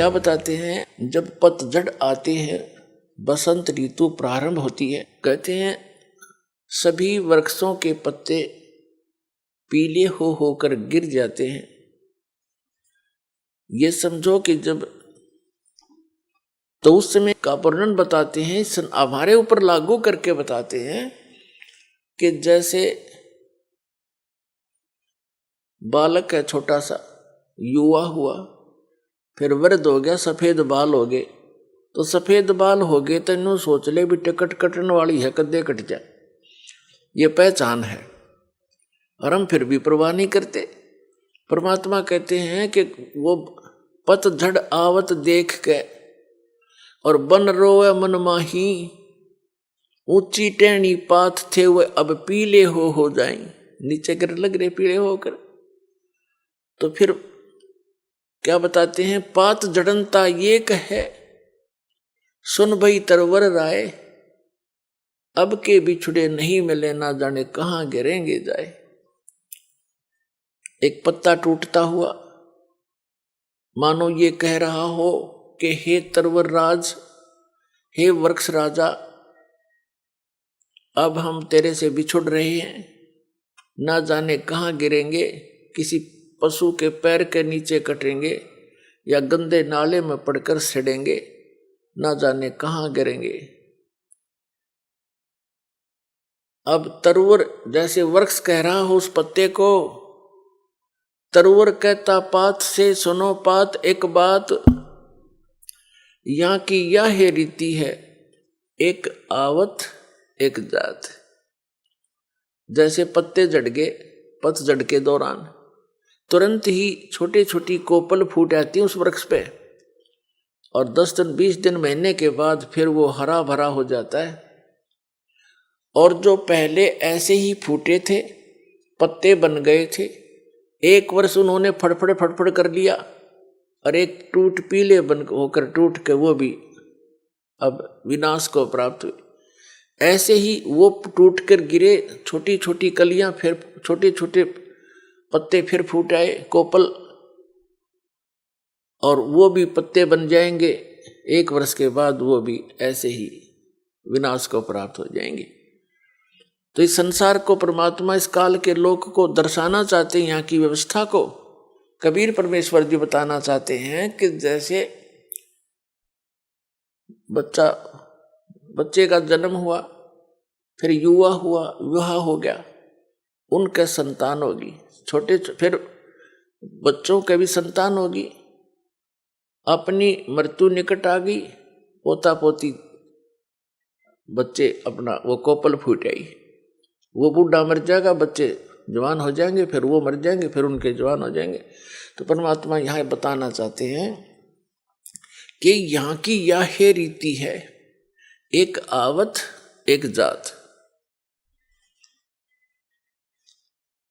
क्या बताते हैं, जब पतझड़ आती है, बसंत ऋतु प्रारंभ होती है, कहते हैं सभी वृक्षों के पत्ते पीले हो होकर गिर जाते हैं। ये समझो कि जब, तो उस समय का वर्णन बताते हैं, हमारे ऊपर लागू करके बताते हैं कि जैसे बालक है छोटा सा, युवा हुआ, फिर वृद्ध हो गया, सफेद बाल हो गए, तो सफेद बाल हो गए तो यूं सोच ले भी टिकट कटने वाली है, कद्दे कट जाए, ये पहचान है, और हम फिर भी परवाह नहीं करते। परमात्मा कहते हैं कि वो पतझड़ आवत देख के और बन रोए मन माही, ऊंची टेढ़ी पात थे वो अब पीले हो जाएं, नीचे गिर लग रहे पीले होकर। तो फिर क्या बताते हैं, पात जड़नता ये कहे, सुन भई तरवर राय, अब के बिछुड़े नहीं मिले ना जाने कहां गिरेंगे जाए। एक पत्ता टूटता हुआ मानो ये कह रहा हो कि हे तरवर राज, हे वृक्ष राजा, अब हम तेरे से बिछुड़ रहे हैं, ना जाने कहां गिरेंगे, किसी पशु के पैर के नीचे कटेंगे या गंदे नाले में पड़कर सड़ेंगे, ना जाने कहां गिरेंगे। अब तरवर जैसे वृक्ष कह रहा हो उस पत्ते को, तरवर कहता पात से सुनो पात एक बात, यहाँ की यह रीति है, एक आवत एक जात। जैसे पत्ते झड़ गए पतझड़ के दौरान, तुरंत ही छोटी छोटी कोपल फूट आती है उस वृक्ष पे, और 10 दिन 20 दिन महीने के बाद फिर वो हरा भरा हो जाता है। और जो पहले ऐसे ही फूटे थे, पत्ते बन गए थे, एक वर्ष उन्होंने फड़फड़ कर लिया, और एक टूट पीले बन होकर टूट के वो भी अब विनाश को प्राप्त हुए। ऐसे ही वो टूट कर गिरे, छोटी छोटी कलियां, फिर छोटे छोटे पत्ते फिर फूट आए, कोपल, और वो भी पत्ते बन जाएंगे, एक वर्ष के बाद वो भी ऐसे ही विनाश को प्राप्त हो जाएंगे। तो इस संसार को परमात्मा इस काल के लोक को दर्शाना चाहते हैं, यहाँ की व्यवस्था को कबीर परमेश्वर जी बताना चाहते हैं कि जैसे बच्चे का जन्म हुआ, फिर युवा हुआ, विवाह हो गया, उनके संतान होगी, छोटे फिर बच्चों के भी संतान होगी, अपनी मृत्यु निकट आ गई, पोता पोती बच्चे अपना वो कोपल फूट आई, वो बूढ़ा मर जाएगा, बच्चे जवान हो जाएंगे, फिर वो मर जाएंगे, फिर उनके जवान हो जाएंगे। तो परमात्मा यहाँ बताना चाहते हैं कि यहाँ की यह रीति है, एक आवत एक जात।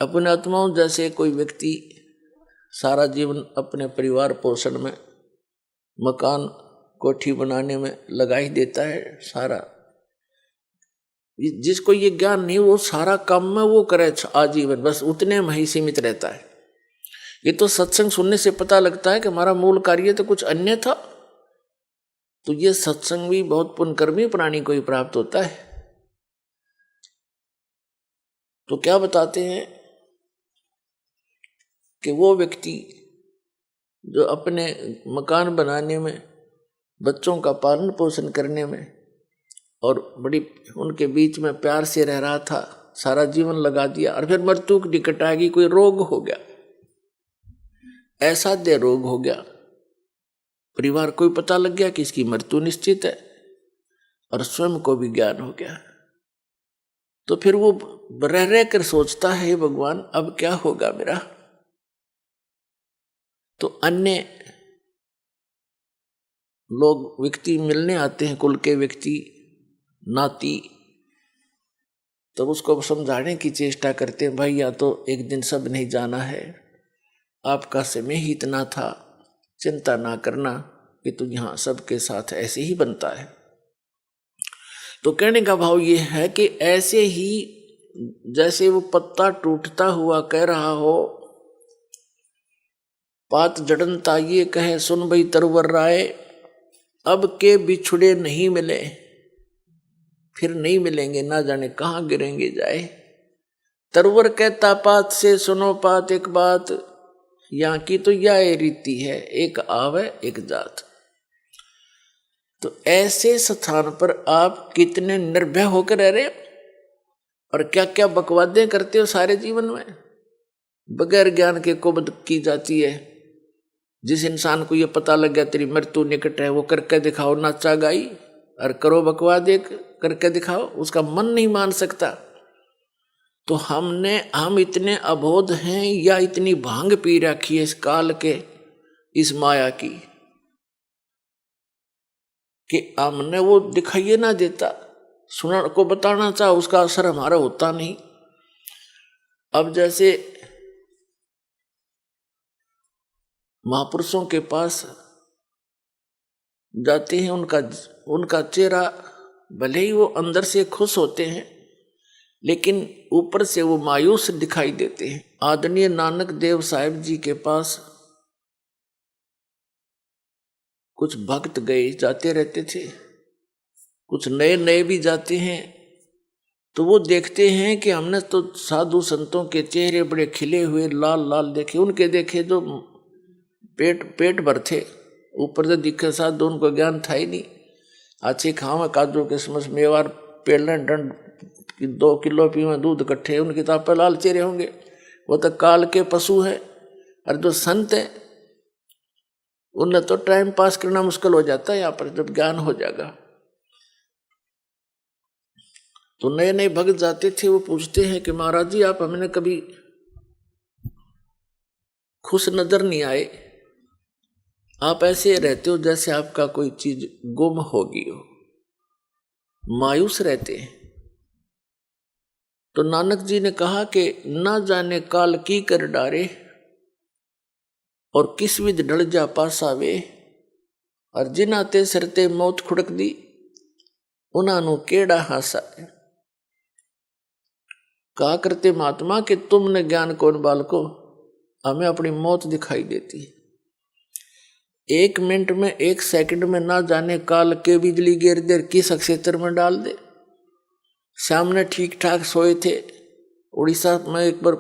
अपने आत्माओं, जैसे कोई व्यक्ति सारा जीवन अपने परिवार पोषण में, मकान कोठी बनाने में लगा ही देता है सारा, जिसको ये ज्ञान नहीं, वो सारा काम में वो करे आजीवन, बस उतने में ही सीमित रहता है। ये तो सत्संग सुनने से पता लगता है कि हमारा मूल कार्य तो कुछ अन्य था। तो ये सत्संग भी बहुत पुण्यकर्मी प्राणी को ही प्राप्त होता है। तो क्या बताते हैं कि वो व्यक्ति जो अपने मकान बनाने में, बच्चों का पालन पोषण करने में और बड़ी उनके बीच में प्यार से रह रहा था, सारा जीवन लगा दिया, और फिर मृत्यु की निकट आ गई, कोई रोग हो गया, असाध्य रोग हो गया, परिवार को भी पता लग गया कि इसकी मृत्यु निश्चित है, और स्वयं को भी ज्ञान हो गया। तो फिर वो रह कर सोचता है, हे भगवान अब क्या होगा मेरा। तो अन्य लोग व्यक्ति मिलने आते हैं, कुल के व्यक्ति, नाती, तो उसको समझाने की चेष्टा करते हैं, भाई या तो एक दिन सब नहीं जाना है, आपका समय ही इतना था, चिंता ना करना, कि तो यहाँ सबके साथ ऐसे ही बनता है। तो कहने का भाव ये है कि ऐसे ही जैसे वो पत्ता टूटता हुआ कह रहा हो पात जड़नता ये कहे सुन भई तरवर राय, अब के बिछुड़े नहीं मिले, फिर नहीं मिलेंगे, ना जाने कहाँ गिरेंगे जाए। तरवर कहता पात से सुनो पात एक बात, यहाँ की तो यह रीति है, एक आवे एक जात। तो ऐसे स्थान पर आप कितने निर्भय होकर रह रहे हो और क्या क्या बकवादें करते हो सारे जीवन में, बगैर ज्ञान के कुबद की जाती है। जिस इंसान को ये पता लग गया तेरी मृत्यु निकट है, वो करके दिखाओ नाचा गाई और करो बकवाद एक करके दिखाओ, उसका मन नहीं मान सकता। तो हम इतने अबोध हैं या इतनी भांग पी रखी है इस काल के, इस माया की, कि हमने वो दिखाइए ना देता, सुनने को बताना चाह उसका असर हमारा होता नहीं। अब जैसे महापुरुषों के पास जाते हैं, उनका चेहरा भले ही वो अंदर से खुश होते हैं लेकिन ऊपर से वो मायूस दिखाई देते हैं। आदरणीय नानक देव साहिब जी के पास कुछ भक्त गए जाते रहते थे, कुछ नए नए भी जाते हैं, तो वो देखते हैं कि हमने तो साधु संतों के चेहरे बड़े खिले हुए लाल लाल देखे, उनके देखे जो पेट भर थे, ऊपर से दिखे साधु उनको ज्ञान था ही नहीं। अच्छे खावा काजू किस्मस मेवार पेलन डंड 2 किलो पीवे दूध इकट्ठे, उनके तो आप लाल चेहरे होंगे, वो तो काल के पशु है। और जो संत है उन्हें तो टाइम पास करना मुश्किल हो जाता है यहाँ पर, जब ज्ञान हो जाएगा। तो नए नए भक्त जाते थे, वो पूछते हैं कि महाराज जी आप हमें कभी खुश नजर नहीं आए, आप ऐसे रहते हो जैसे आपका कोई चीज गुम होगी हो, मायूस रहते हैं। तो नानक जी ने कहा कि ना जाने काल की कर डारे, और किस विध ढल जा पासावे, और जिनाते सरते मौत खुड़क दी, उन्हां केड़ा हासा। कहा करते महात्मा कि तुमने ज्ञान कौन बालको, हमें अपनी मौत दिखाई देती है। 1 मिनट में 1 सेकंड में ना जाने काल के बिजली गिर देर किस क्षेत्र में डाल दे। सामने ठीक ठाक सोए थे, उड़ीसा में एक बार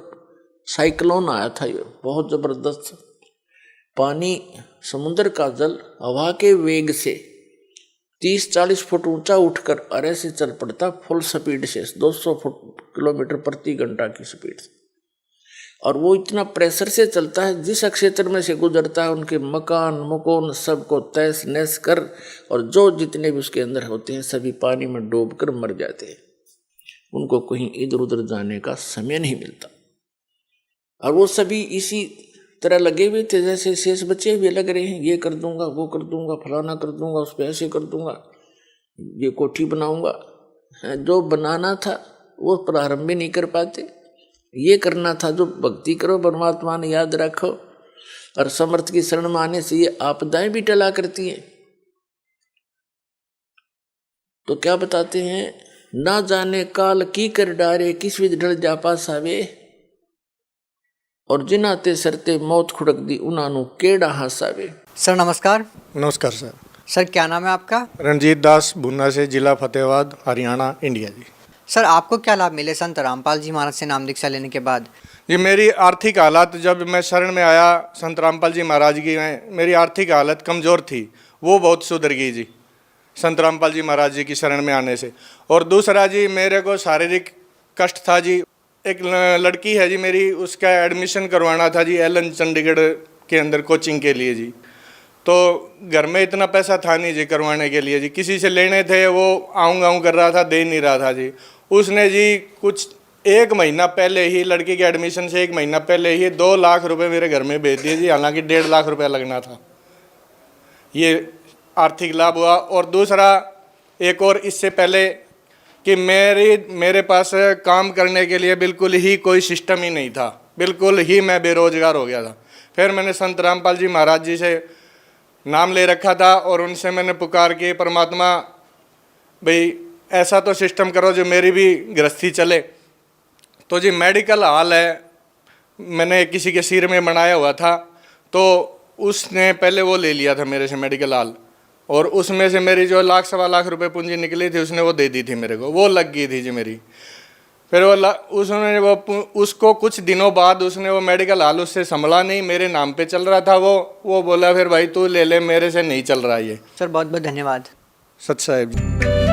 साइक्लोन आया था, ये बहुत जबरदस्त, पानी समुद्र का जल हवा के वेग से 30-40 फुट ऊंचा उठकर अरे से चल पड़ता, फुल स्पीड से 200 किलोमीटर प्रति घंटा की स्पीड से, और वो इतना प्रेशर से चलता है, जिस क्षेत्र में से गुजरता है उनके मकान मकोन सबको तहस नहस कर, और जो जितने भी उसके अंदर होते हैं सभी पानी में डूबकर मर जाते हैं, उनको कहीं इधर उधर जाने का समय नहीं मिलता। और वो सभी इसी तरह लगे हुए थे जैसे शेष बच्चे हुए लग रहे हैं, ये कर दूंगा वो कर दूंगा फलाना कर दूंगा, उस पर ऐसे कर दूंगा, ये कोठी बनाऊंगा। जो बनाना था वो प्रारंभ भी नहीं कर पाते, ये करना था जो भक्ति करो परमात्मा ने याद रखो, और समर्थ की शरण माने से ये आपदाएं भी टला करती हैं। तो क्या बताते हैं, ना जाने काल की कर डारे, किस विध ढल जा पासावे, और जिनाते सरते मौत खुड़क दी, उन्हां केड़ा हासावे। सर नमस्कार। नमस्कार सर। सर क्या नाम है आपका? रणजीत दास, भुन्ना से, जिला फतेहाबाद, हरियाणा, इंडिया जी। सर आपको क्या लाभ मिले संत रामपाल जी महाराज से नाम दीक्षा लेने के बाद? जी मेरी आर्थिक हालत, जब मैं शरण में आया संत रामपाल जी महाराज की में, मेरी आर्थिक हालत कमज़ोर थी, वो बहुत सुधर गई जी संत रामपाल जी महाराज जी की शरण में आने से। और दूसरा जी मेरे को शारीरिक कष्ट था जी, एक लड़की है जी मेरी, उसका एडमिशन करवाना था जी एलन चंडीगढ़ के अंदर कोचिंग के लिए जी। तो घर में इतना पैसा था नहीं जी करवाने के लिए जी, किसी से लेने थे, वो आऊँ कर रहा था, दे नहीं रहा था जी। उसने जी कुछ 1 महीना पहले ही, लड़की के एडमिशन से 1 महीना पहले ही 2 लाख रुपए मेरे घर में भेज दिए जी, हालांकि 1.5 लाख रुपया लगना था। ये आर्थिक लाभ हुआ। और दूसरा एक और इससे पहले कि मेरे पास काम करने के लिए बिल्कुल ही कोई सिस्टम ही नहीं था, बिल्कुल ही मैं बेरोजगार हो गया था। फिर मैंने संत रामपाल जी महाराज जी से नाम ले रखा था और उनसे मैंने पुकार के, परमात्मा भाई ऐसा तो सिस्टम करो जो मेरी भी गृहस्थी चले। तो जी मेडिकल हॉल है, मैंने किसी के सिर में बनाया हुआ था, तो उसने पहले वो ले लिया था मेरे से मेडिकल हाल, और उसमें से मेरी जो 1 सवा लाख रुपए पूंजी निकली थी उसने वो दे दी थी मेरे को, वो लग गई थी जी मेरी। फिर उसने वो उसको कुछ दिनों बाद उसने वो मेडिकल हाल उससे संभला नहीं, मेरे नाम पे चल रहा था वो बोला फिर भाई तू ले ले, मेरे से नहीं चल रहा ये। सर बहुत बहुत धन्यवाद। सच साहेब जी।